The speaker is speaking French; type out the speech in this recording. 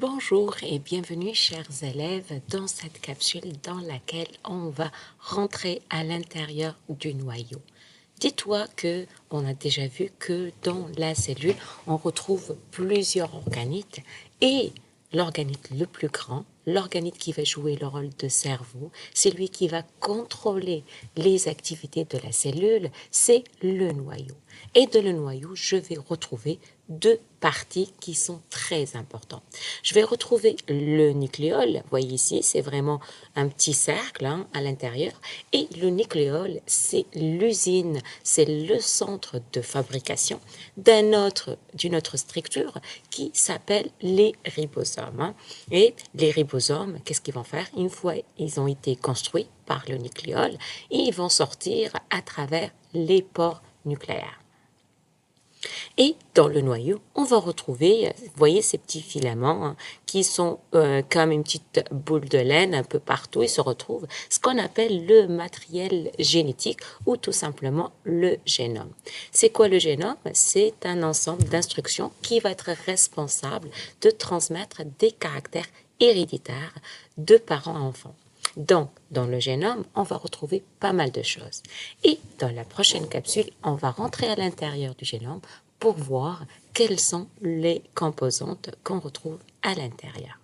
Bonjour et bienvenue chers élèves dans cette capsule dans laquelle on va rentrer à l'intérieur du noyau. Dis-toi que on a déjà vu que dans la cellule, on retrouve plusieurs organites et l'organite le plus grand, l'organite qui va jouer le rôle de cerveau, c'est lui qui va contrôler les activités de la cellule, c'est le noyau. Et de le noyau, je vais retrouver deux parties qui sont très importantes. Je vais retrouver le nucléole, vous voyez ici, c'est vraiment un petit cercle à l'intérieur, et le nucléole, c'est l'usine, c'est le centre de fabrication d'une autre structure qui s'appelle les ribosomes. Et les ribosomes, qu'est-ce qu'ils vont faire? Une fois ils ont été construits par le nucléole, ils vont sortir à travers les pores nucléaires. Et dans le noyau, on va retrouver, vous voyez ces petits filaments qui sont comme une petite boule de laine un peu partout. Ils se retrouvent ce qu'on appelle le matériel génétique ou tout simplement le génome. C'est quoi le génome? C'est un ensemble d'instructions qui va être responsable de transmettre des caractères héréditaires de parents à enfants. Donc, dans le génome, on va retrouver pas mal de choses. Et dans la prochaine capsule, on va rentrer à l'intérieur du génome pour voir quelles sont les composantes qu'on retrouve à l'intérieur.